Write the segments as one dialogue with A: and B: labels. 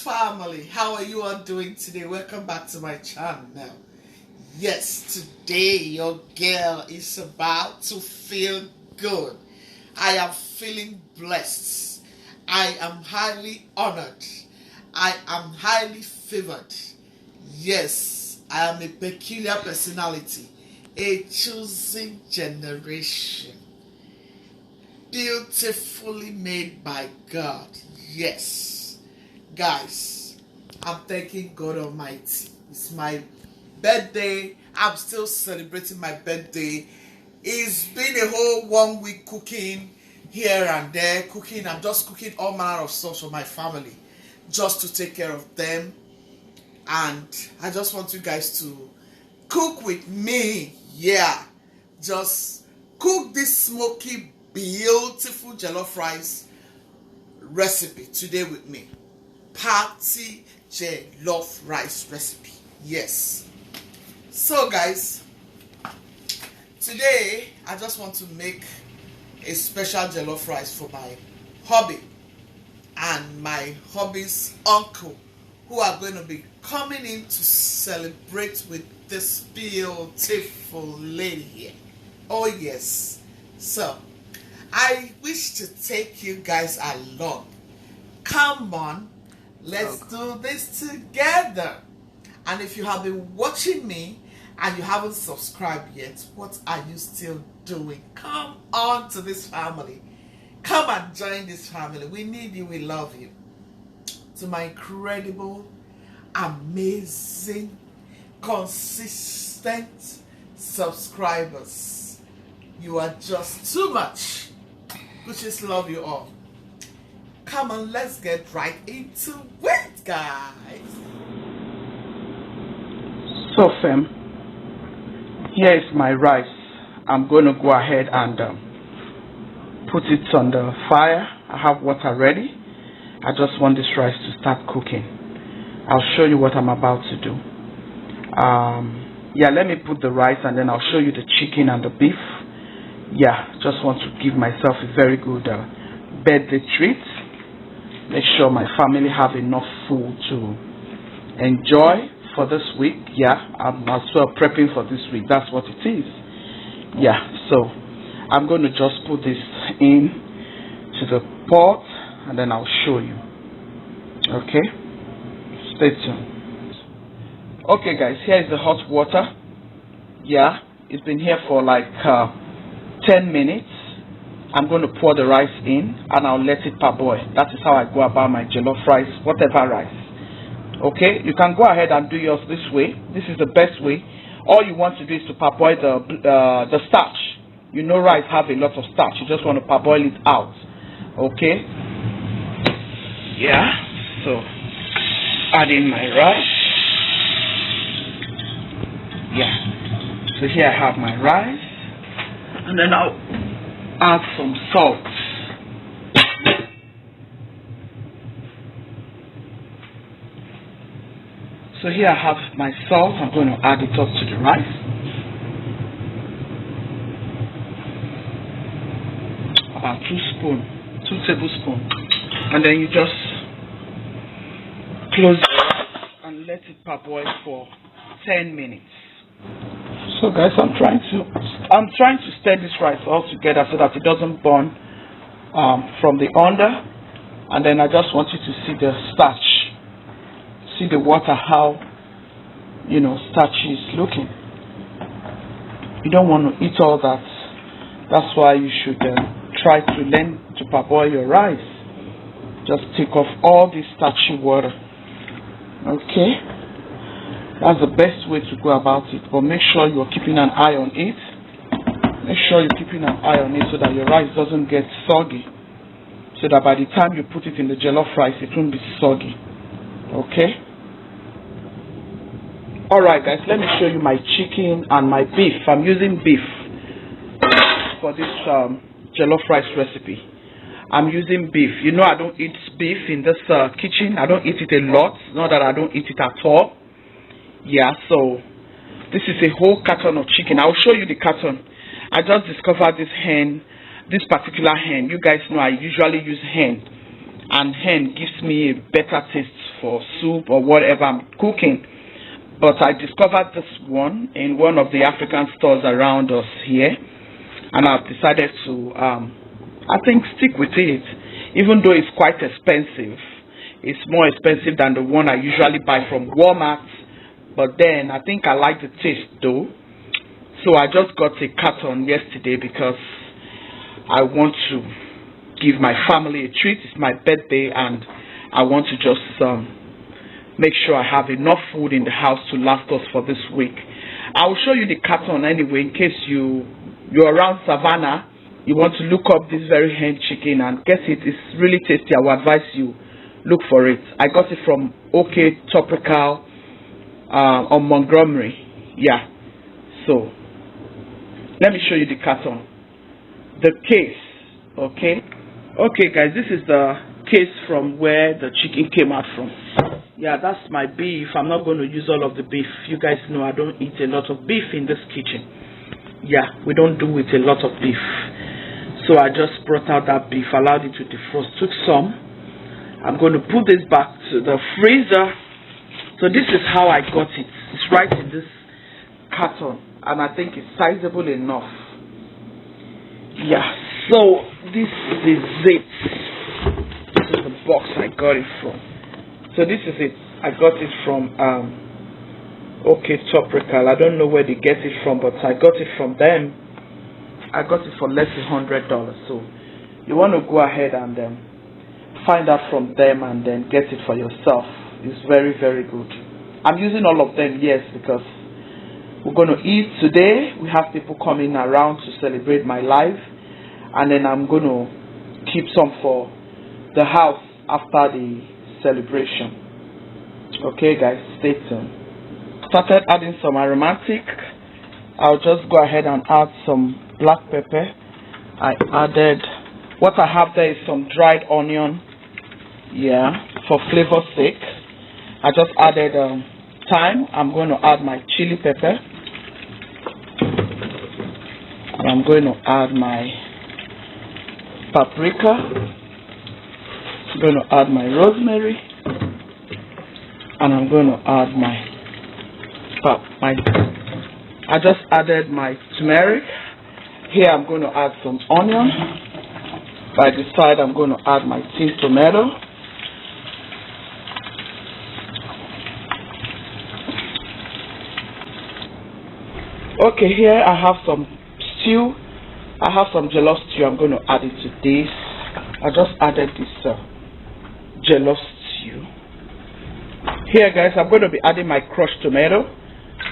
A: family, how are you all doing today? Welcome back to my channel. Yes, today your girl is about to feel good. I am feeling blessed. I am highly honored. I am highly favored. Yes, I am a peculiar personality, a chosen generation, beautifully made by God. Yes, guys, I'm thanking God Almighty. It's my birthday. I'm still celebrating my birthday. It's been a whole 1 week cooking here and there. I'm just cooking all manner of stuff for my family, just to take care of them. And I just want you guys to cook with me. Yeah, just cook this smoky, beautiful jollof rice recipe today with me. Party jollof rice recipe. Yes. So guys, today I just want to make a special jollof rice for my hubby and my hubby's uncle, who are going to be coming in to celebrate with this beautiful lady here. Oh yes. So I wish to take you guys along. Come on, let's do this together. And if you have been watching me and you haven't subscribed yet, what are you still doing? Come on to this family. Come and join this family. We need you. We love you. To my incredible, amazing, consistent subscribers, you are just too much. We just love you all. Come on, let's get right into it, guys.
B: So fam, here is my rice. I'm going to go ahead and put it on the fire. I have water ready. I just want this rice to start cooking. I'll show you what I'm about to do. Yeah, let me put the rice and then I'll show you the chicken and the beef. Yeah, just want to give myself a very good birthday treat. Make sure my family have enough food to enjoy for this week. Yeah, I'm as well prepping for this week. That's what it is. Yeah, so I'm going to just put this in to the pot and then I'll show you. Okay, stay tuned. Okay guys, here is the hot water. Yeah, it's been here for like 10 minutes. I'm going to pour the rice in and I'll let it parboil. That is how I go about my jollof rice, whatever rice. Okay, you can go ahead and do yours this way. This is the best way. All you want to do is to parboil the starch. You know rice have a lot of starch. You just want to parboil it out. Okay. Yeah. So add in my rice. Yeah. So here I have my rice. And then I'll add some salt. So here I have my salt. I'm going to add it up to the rice. About 2 tablespoons. And then you just close it and let it parboil for 10 minutes. So guys, I'm trying to stir this rice all together so that it doesn't burn from the under. And then I just want you to see the starch. See the water, how starchy is looking. You don't want to eat all that. That's why you should try to learn to parboil your rice. Just take off all this starchy water. Okay, that's the best way to go about it. But make sure you're keeping an eye on it. Make sure you're keeping an eye on it so that your rice doesn't get soggy, so that by the time you put it in the jollof rice, it won't be soggy. Okay. Alright guys, let me show you my chicken and my beef. I'm using beef for this jollof rice recipe. I'm using beef. You know I don't eat beef in this kitchen. I don't eat it a lot. Not that I don't eat it at all. Yeah, so this is a whole carton of chicken. I'll show you the carton. I just discovered this particular hen. You guys know I usually use hen. And hen gives me a better taste for soup or whatever I'm cooking. But I discovered this one in one of the African stores around us here, and I've decided to, I think, stick with it, even though it's quite expensive. It's more expensive than the one I usually buy from Walmart, but then I think I like the taste though. So I just got a carton yesterday because I want to give my family a treat. It's my birthday and I want to just make sure I have enough food in the house to last us for this week. I will show you the carton anyway in case you're around Savannah. You want to look up this very hen chicken and get it. It's really tasty. I will advise you look for it. I got it from OK Tropical on Montgomery. Yeah. So let me show you the carton. The case. Okay. Okay guys, this is the case from where the chicken came out from. Yeah, that's my beef. I'm not going to use all of the beef. You guys know I don't eat a lot of beef in this kitchen. Yeah, we don't do with a lot of beef. So I just brought out that beef, allowed it to defrost, took some. I'm going to put this back to the freezer. So this is how I got it. It's right in this carton, and I think it's sizable enough. Yeah, so this is it. This is the box I got it from. So this is it. I got it from OK Tropical. I don't know where they get it from, but I got it from them. I got it for less than $100. So you want to go ahead and find out from them and then get it for yourself. It's very, very good. I'm using all of them, yes, because we're going to eat today. We have people coming around to celebrate my life, and then I'm going to keep some for the house after the celebration. Okay guys, stay tuned. Started adding some aromatic. I'll just go ahead and add some black pepper. I added, what I have there is some dried onion, yeah, for flavor's sake. I just added thyme. I'm going to add my chili pepper, and I'm going to add my paprika. I'm going to add my rosemary, and I'm going to add I just added my turmeric. Here I'm going to add some onion. By this side I'm going to add my tinned tomato. Okay, here I have some stew. I have some jollof stew. I'm going to add it to this. I just added this jollof stew. Here guys, I'm going to be adding my crushed tomato.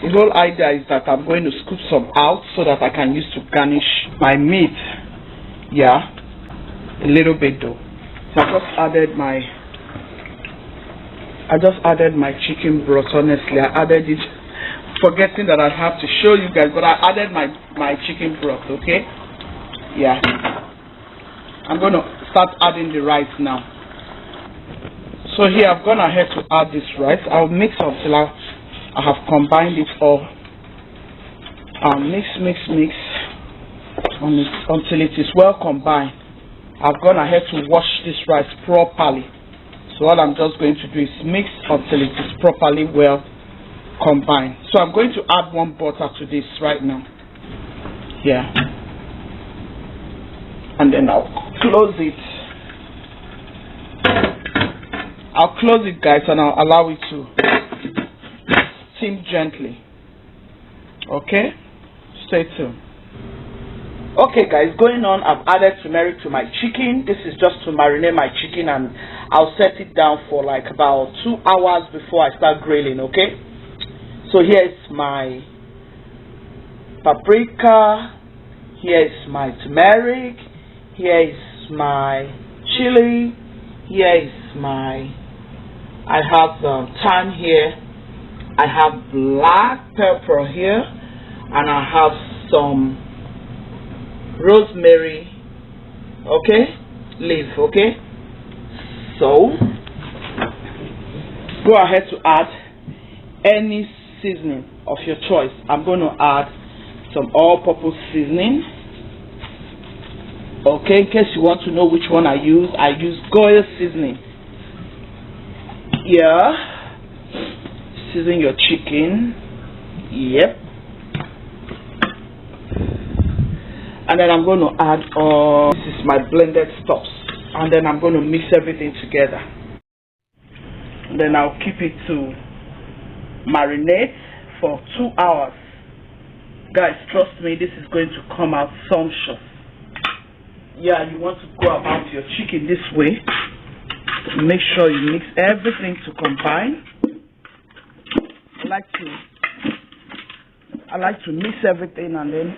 B: The whole idea is that I'm going to scoop some out so that I can use to garnish my meat. Yeah, a little bit though. So I just added my chicken broth. Honestly, I added it, forgetting that I have to show you guys, but I added my chicken broth. Okay, yeah. I'm going to start adding the rice now. So here I've gone ahead to add this rice. I'll mix until I have combined it all. Mix until it is well combined. I've gone ahead to wash this rice properly. So all I'm just going to do is mix until it is properly well combined. So I'm going to add one butter to this right now. Yeah. And then I'll close it. I'll close it guys, and I'll allow it to steam gently. Okay, stay tuned. Okay guys, going on, I've added turmeric to my chicken. This is just to marinate my chicken, and I'll set it down for like about 2 hours before I start grilling. Okay, so here is my paprika, here is my turmeric, here is my chili, here is my, I have thyme here, I have black pepper here, and I have some rosemary, okay, leaf. Okay, so go ahead to add any seasoning of your choice. I'm going to add some all-purpose seasoning. Okay, in case you want to know which one I use Goya seasoning. Yeah, season your chicken. Yep. And then I'm going to add all, this is my blended stuffs, and then I'm going to mix everything together. And then I'll keep it to marinate for 2 hours. Guys, trust me, this is going to come out sumptuous. Yeah, you want to go about your chicken this way. Make sure you mix everything to combine. I like to mix everything and then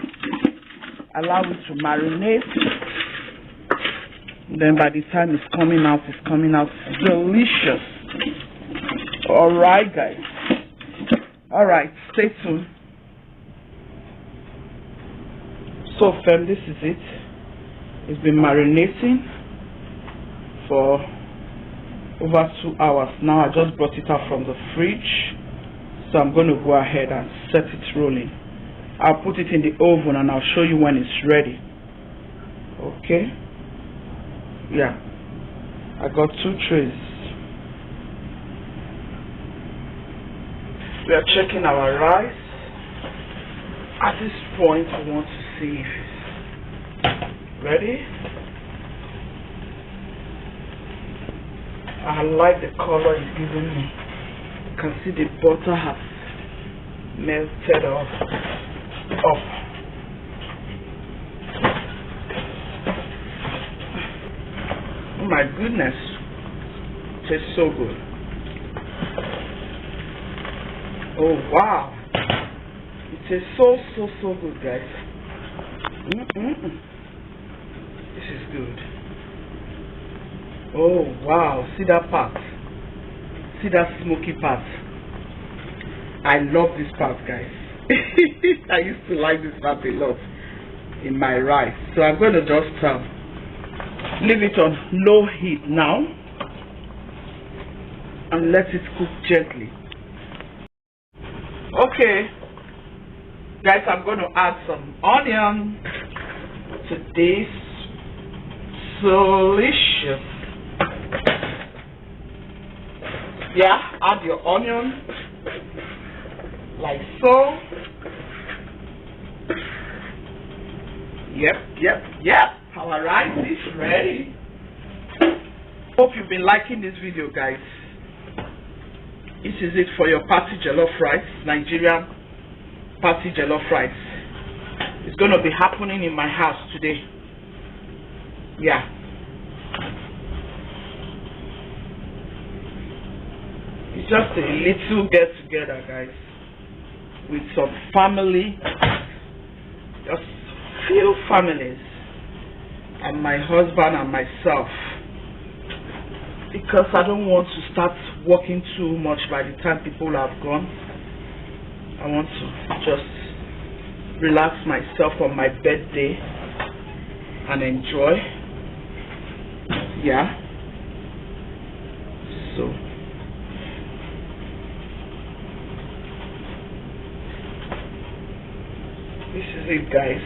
B: allow it to marinate. Then by the time it's coming out delicious. Alright guys. Alright, stay tuned. So fam, this is it. It's been marinating for over 2 hours. Now I just brought it out from the fridge. So I'm going to go ahead and set it rolling. I'll put it in the oven and I'll show you when it's ready. Okay? Yeah. I got 2 trays. We are checking our rice. At this point, we want to see if it's ready. I like the color it's giving me. You can see the butter has melted off. Oh my goodness, it tastes so good. Oh wow, it tastes so good, guys. This is good. Oh wow, see that part, see that smoky part. I love this part, guys. I used to like this part a lot in my rice. So I'm going to just leave it on low heat now and let it cook gently. Okay, guys, I'm going to add some onion to this delicious. Yeah, add your onion like so. Yep. Our rice is ready. Hope you've been liking this video, guys. This is it for your party jollof rice, Nigerian party jollof rice. It's going to be happening in my house today. Yeah. It's just a little get together, guys, with some family, just few families, and my husband and myself, because I don't want to start working too much by the time people have gone. I want to just relax myself on my birthday and enjoy. Yeah. So this is it, guys.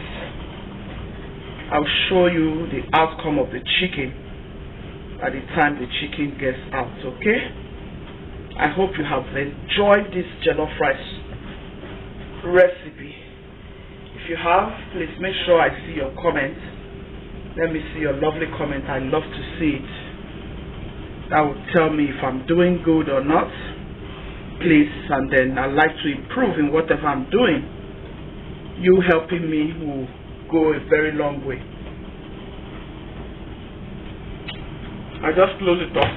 B: I'll show you the outcome of the chicken by the time the chicken gets out, okay? I hope you have enjoyed this jollof rice recipe. If you have, please make sure I see your comment. Let me see your lovely comment. I love to see it. That will tell me if I'm doing good or not. Please, and then I'd like to improve in whatever I'm doing. You helping me will go a very long way. I just close it off.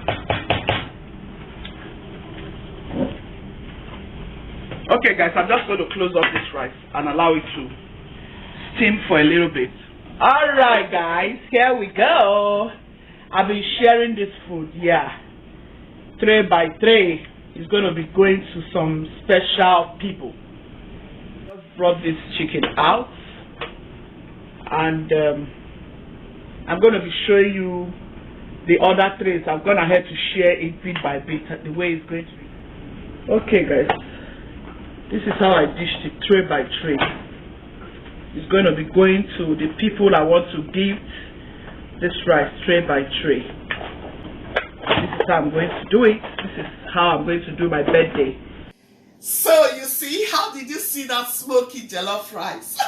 B: Okay, guys, I'm just going to close off this rice and allow it to steam for a little bit. Alright, guys, here we go. I've been sharing this food, yeah. Tray by tray. It's going to be going to some special people. Brought this chicken out, and I'm going to be showing you the other trays. I'm going ahead to share it bit by bit the way it's going to be. Okay, guys, this is how I dished it tray by tray. It's going to be going to the people I want to give this rice tray by tray. This is how I'm going to do it. This is how I'm going to do my birthday.
A: So you see, how did you see that smoky jollof rice?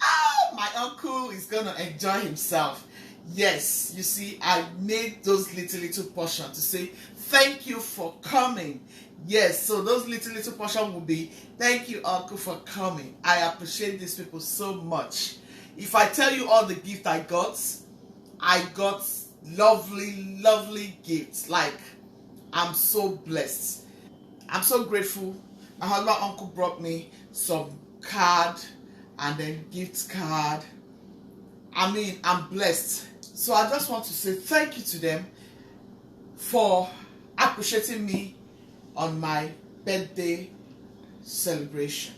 A: Oh, my uncle is gonna enjoy himself. Yes, you see, I made those little portions to say thank you for coming. Yes, so those little portions will be thank you, uncle, for coming. I appreciate these people so much. If I tell you all the gifts I got lovely gifts. Like, I'm so blessed. I'm so grateful. My husband uncle brought me some card and then gift card. I mean, I'm blessed. So I just want to say thank you to them for appreciating me on my birthday celebration.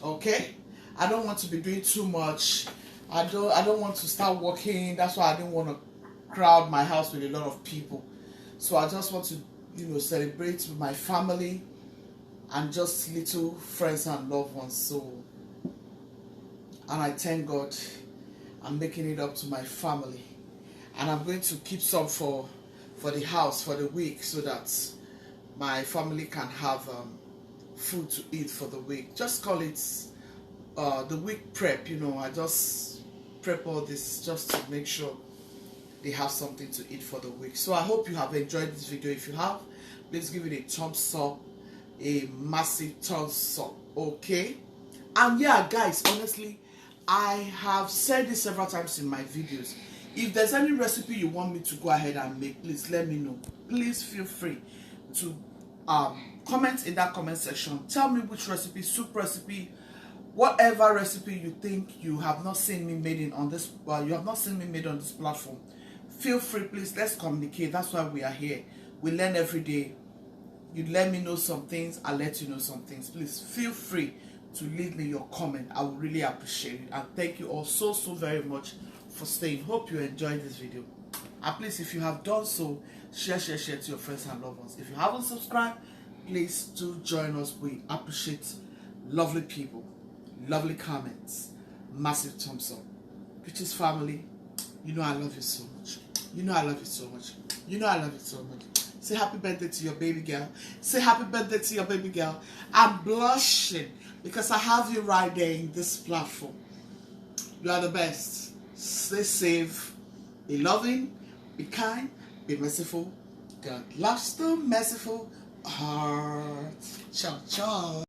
A: Okay? I don't want to be doing too much. I don't want to start working. That's why I didn't want to crowd my house with a lot of people. So I just want to, celebrate with my family and just little friends and loved ones. So, and I thank God I'm making it up to my family. And I'm going to keep some for the house for the week so that my family can have food to eat for the week. Just call it the week prep. I just prep all this just to make sure they have something to eat for the week. So I hope you have enjoyed this video. If you have, please give it a thumbs up, a massive thumbs up. Okay? And yeah, guys, honestly, I have said this several times in my videos. If there's any recipe you want me to go ahead and make, please let me know. Please feel free to comment in that comment section. Tell me which recipe, soup recipe, whatever recipe you think you have not seen me made on this platform. Feel free, please. Let's communicate. That's why we are here. We learn every day. You let me know some things, I'll let you know some things. Please feel free to leave me your comment. I would really appreciate it. And thank you all so very much for staying. Hope you enjoyed this video. And please, if you have done so, share to your friends and loved ones. If you haven't subscribed, please do join us. We appreciate lovely people, lovely comments, massive thumbs up. Peaches family, I love you so much. I love you so much. I love you so much. Say happy birthday to your baby girl. Say happy birthday to your baby girl. I'm blushing because I have you right there in this platform. You are the best. Stay safe. Be loving. Be kind. Be merciful. God loves the merciful heart. Ciao, ciao.